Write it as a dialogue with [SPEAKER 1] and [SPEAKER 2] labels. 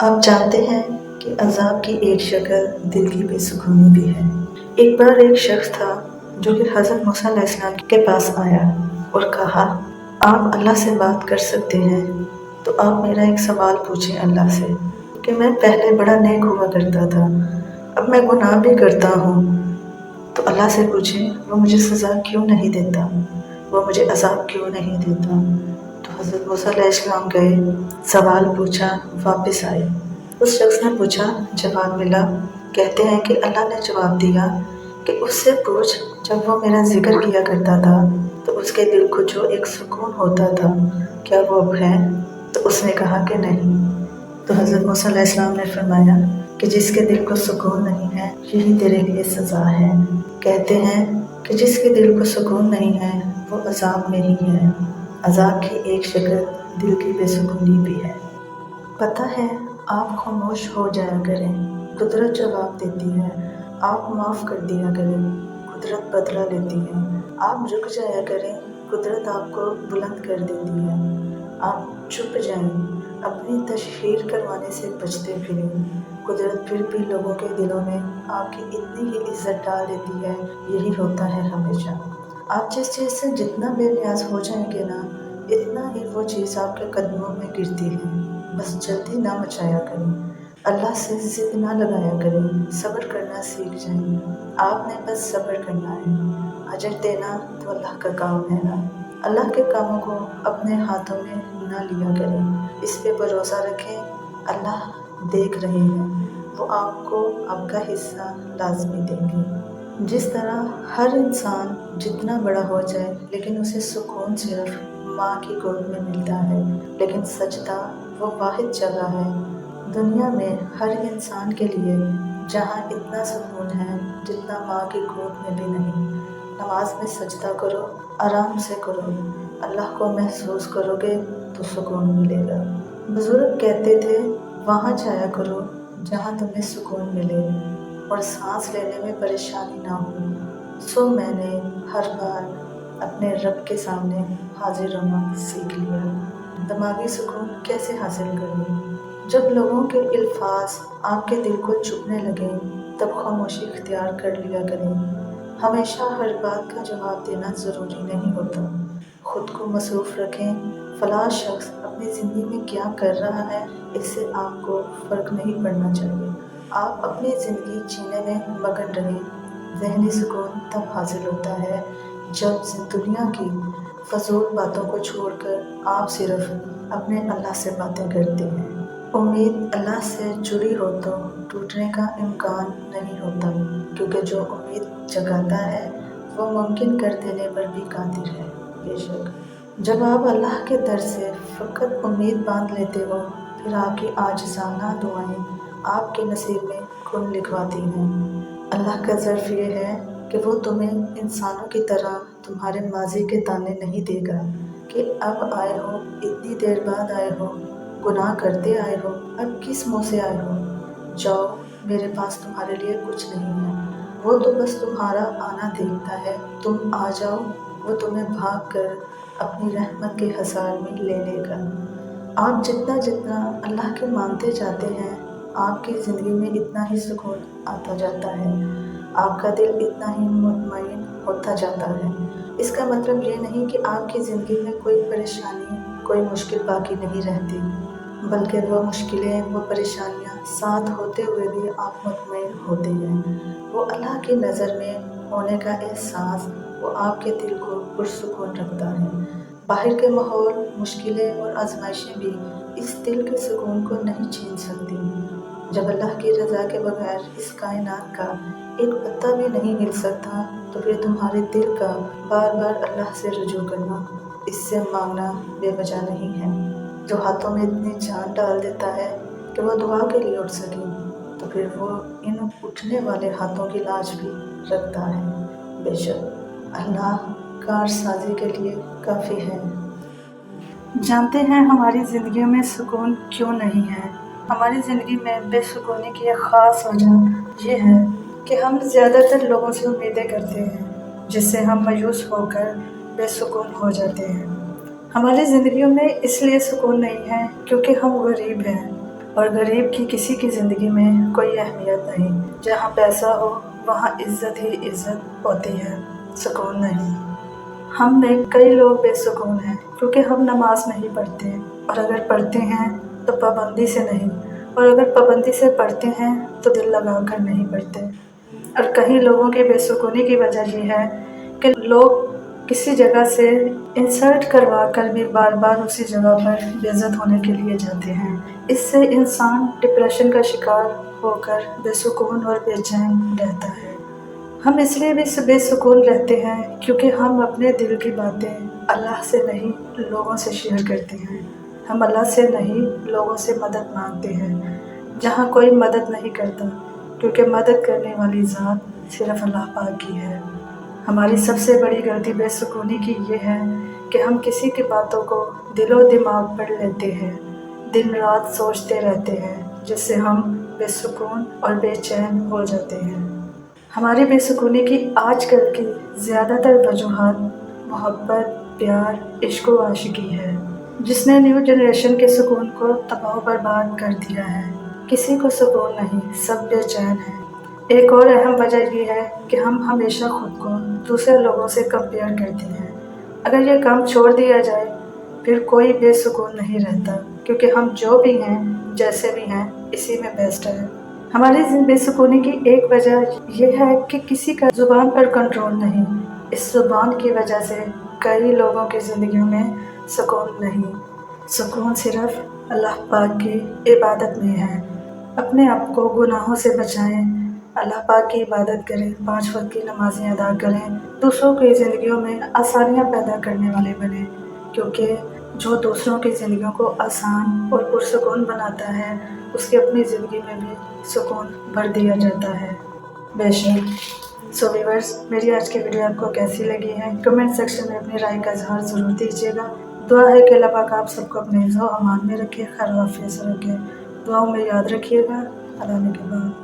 [SPEAKER 1] آپ جانتے ہیں کہ عذاب کی ایک شکل دل کی بے سکونی بھی ہے۔ ایک بار ایک شخص تھا جو کہ حضرت موسیٰ علیہ السلام کے پاس آیا اور کہا، آپ اللہ سے بات کر سکتے ہیں تو آپ میرا ایک سوال پوچھیں اللہ سے کہ میں پہلے بڑا نیک ہوا کرتا تھا، اب میں گناہ بھی کرتا ہوں، تو اللہ سے پوچھیں وہ مجھے سزا کیوں نہیں دیتا، وہ مجھے عذاب کیوں نہیں دیتا۔ تو حضرت موسیٰ علیہ السلام گئے، سوال پوچھا، واپس آئے۔ اس شخص نے پوچھا، جواب ملا۔ کہتے ہیں کہ اللہ نے جواب دیا کہ اس سے پوچھ جب وہ میرا ذکر کیا کرتا تھا تو اس کے دل کو جو ایک سکون ہوتا تھا کیا وہ اب ہے؟ تو اس نے کہا کہ نہیں۔ تو حضرت موسیٰ علیہ السلام نے فرمایا کہ جس کے دل کو سکون نہیں ہے یہی تیرے لیے سزا ہے۔ کہتے ہیں کہ جس کے دل کو سکون نہیں ہے وہ عذاب میں ہی ہے۔ عذاب کی ایک شکل دل کی بے سکونی بھی ہے۔ پتہ ہے آپ خاموش ہو جایا کریں، قدرت جواب دیتی ہے۔ آپ معاف کر دیا کریں، قدرت بدلہ لیتی ہے۔ آپ رک جایا کریں، قدرت آپ کو بلند کر دیتی ہے۔ آپ چھپ جائیں، اپنی تشہیر کروانے سے بچتے پھریں، قدرت پھر بھی لوگوں کے دلوں میں آپ کی اتنی ہی عزت ڈال دیتی ہے۔ یہی ہوتا ہے ہمیشہ۔ آپ جس چیز سے جتنا بے نیاز ہو جائیں گے نا، اتنا ہی وہ چیز آپ کے قدموں میں گرتی ہے۔ بس جلدی نہ مچایا کریں، اللہ سے ضد نہ لگایا کریں، صبر کرنا سیکھ جائیں۔ آپ نے بس صبر کرنا ہے، اجر دینا تو اللہ کا کام ہے نا۔ اللہ کے کاموں کو اپنے ہاتھوں میں نہ لیا کریں، اس پہ بھروسہ رکھیں، اللہ دیکھ رہے ہیں، وہ آپ کو آپ کا حصہ لازمی دیں گے۔ جس طرح ہر انسان جتنا بڑا ہو جائے لیکن اسے سکون صرف ماں کی گود میں ملتا ہے، لیکن سجدہ وہ واحد جگہ ہے دنیا میں ہر انسان کے لیے جہاں اتنا سکون ہے جتنا ماں کی گود میں بھی نہیں۔ نماز میں سجدہ کرو، آرام سے کرو، اللہ کو محسوس کرو گے تو سکون ملے گا۔ بزرگ کہتے تھے وہاں جایا کرو جہاں تمہیں سکون ملے اور سانس لینے میں پریشانی نہ ہو۔ سو میں نے ہر بار اپنے رب کے سامنے حاضر ہونا سیکھ لیا۔ دماغی سکون کیسے حاصل کروں؟ جب لوگوں کے الفاظ آپ کے دل کو چبھنے لگیں تب خاموشی اختیار کر لیا کریں۔ ہمیشہ ہر بات کا جواب دینا ضروری نہیں ہوتا۔ خود کو مصروف رکھیں، فلاں شخص اپنی زندگی میں کیا کر رہا ہے اس سے آپ کو فرق نہیں پڑنا چاہیے۔ آپ اپنی زندگی جینے میں مگن رہیں۔ ذہنی سکون تب حاصل ہوتا ہے جب دنیا کی فضول باتوں کو چھوڑ کر آپ صرف اپنے اللہ سے باتیں کرتے ہیں۔ امید اللہ سے جڑی ہو تو ٹوٹنے کا امکان نہیں ہوتا، کیونکہ جو امید جگاتا ہے وہ ممکن کر دینے پر بھی قادر ہے۔ بے شک جب آپ اللہ کے در سے فقط امید باندھ لیتے ہو، پھر آپ کی عاجزانہ دعائیں آپ کے نصیب میں کن لکھواتی ہیں۔ اللہ کا ظرف یہ ہے کہ وہ تمہیں انسانوں کی طرح تمہارے ماضی کے تانے نہیں دے گا کہ اب آئے ہو، اتنی دیر بعد آئے ہو، گناہ کرتے آئے ہو، اب کس منہ سے آئے ہو؟ جاؤ، میرے پاس تمہارے لیے کچھ نہیں ہے۔ وہ تو بس تمہارا آنا دیکھتا ہے، تم آ جاؤ، وہ تمہیں بھاگ کر اپنی رحمت کے حصار میں لے لے گا۔ آپ جتنا جتنا اللہ کے مانتے جاتے ہیں، آپ کی زندگی میں اتنا ہی سکون آتا جاتا ہے، آپ کا دل اتنا ہی مطمئن ہوتا جاتا ہے۔ اس کا مطلب یہ نہیں کہ آپ کی زندگی میں کوئی پریشانی، کوئی مشکل باقی نہیں رہتی، بلکہ وہ مشکلیں، وہ پریشانیاں ساتھ ہوتے ہوئے بھی آپ مطمئن ہوتے ہیں۔ وہ اللہ کی نظر میں ہونے کا احساس وہ آپ کے دل کو پرسکون رکھتا ہے۔ باہر کے ماحول، مشکلیں اور آزمائشیں بھی اس دل کے سکون کو نہیں چھین سکتی۔ جب اللہ کی رضا کے بغیر اس کائنات کا ایک پتا بھی نہیں ہل سکتا تو پھر تمہارے دل کا بار بار اللہ سے رجوع کرنا، اس سے مانگنا بے وجہ نہیں ہے۔ جو ہاتھوں میں اتنی جان ڈال دیتا ہے کہ وہ دعا کے لیے اٹھ سکیں، تو پھر وہ ان اٹھنے والے ہاتھوں کی لاج بھی رکھتا ہے۔ بے شک اللہ کارسازی کے لیے کافی ہے۔ جانتے ہیں ہماری زندگیوں میں سکون کیوں نہیں ہے؟ ہماری زندگی میں بے سکونی کی ایک خاص وجہ یہ ہے کہ ہم زیادہ تر لوگوں سے امیدیں کرتے ہیں، جس سے ہم مایوس ہو کر بے سکون ہو جاتے ہیں۔ ہماری زندگیوں میں اس لیے سکون نہیں ہے کیونکہ ہم غریب ہیں۔ اور غریب کی کسی کی زندگی میں کوئی اہمیت نہیں۔ جہاں پیسہ ہو وہاں عزت ہی عزت ہوتی ہے، سکون نہیں۔ ہم میں کئی لوگ بے سکون ہیں کیونکہ ہم نماز نہیں پڑھتے، اور اگر پڑھتے ہیں تو پابندی سے نہیں، اور اگر پابندی سے پڑھتے ہیں تو دل لگا کر نہیں پڑھتے۔ اور کئی لوگوں کی بے سکونی کی وجہ یہ ہے کہ لوگ کسی جگہ سے انسلٹ کروا کر بھی بار بار اسی جگہ پر بے عزت ہونے کے لیے جاتے ہیں۔ اس سے انسان ڈپریشن کا شکار ہو کر بے سکون اور بے چین رہتا ہے۔ ہم اس لیے بھی بے سکون رہتے ہیں کیونکہ ہم اپنے دل کی باتیں اللہ سے نہیں لوگوں سے شیئر کرتے ہیں۔ ہم اللہ سے نہیں لوگوں سے مدد مانگتے ہیں جہاں کوئی مدد نہیں کرتا، کیونکہ مدد کرنے والی ذات صرف اللہ پاک کی ہے۔ ہماری سب سے بڑی غلطی بے سکونی کی یہ ہے کہ ہم کسی کی باتوں کو دل و دماغ پر لیتے ہیں، دن رات سوچتے رہتے ہیں، جس سے ہم بے سکون اور بے چین ہو جاتے ہیں۔ ہماری بے سکونی کی آج کل کی زیادہ تر وجوہات محبت، پیار، عشق و عاشقی ہے، جس نے نیو جنریشن کے سکون کو تباہ و برباد کر دیا ہے۔ کسی کو سکون نہیں، سب بے چین ہیں۔ ایک اور اہم وجہ یہ ہے کہ ہم ہمیشہ خود کو دوسرے لوگوں سے کمپیئر کرتے ہیں۔ اگر یہ کام چھوڑ دیا جائے پھر کوئی بے سکون نہیں رہتا، کیونکہ ہم جو بھی ہیں جیسے بھی ہیں اسی میں بیسٹ ہے۔ ہماری بے سکونی کی ایک وجہ یہ ہے کہ کسی کا زبان پر کنٹرول نہیں۔ اس زبان کی وجہ سے کئی لوگوں کی زندگیوں میں سکون نہیں۔ سکون صرف اللہ پاک کی عبادت میں ہے۔ اپنے آپ کو گناہوں سے بچائیں، اللہ پاک کی عبادت کریں، 5 وقت کی نمازیں ادا کریں، دوسروں کی زندگیوں میں آسانیاں پیدا کرنے والے بنیں، کیونکہ جو دوسروں کی زندگیوں کو آسان اور پرسکون بناتا ہے اس کی اپنی زندگی میں بھی سکون بھر دیا جاتا ہے۔ بے شک۔ سو ویورز، میری آج کی ویڈیو آپ کو کیسی لگی ہے کمنٹ سیکشن میں اپنی رائے کا اظہار ضرور دیجیے گا۔ دعا ہے کہ اللہ پاک آپ سب کو اپنے حفظ و امان میں رکھے، خیر و عافیت سے رکھے۔ دعاؤں میں یاد رکھیے گا۔ اللہ نے کے بعد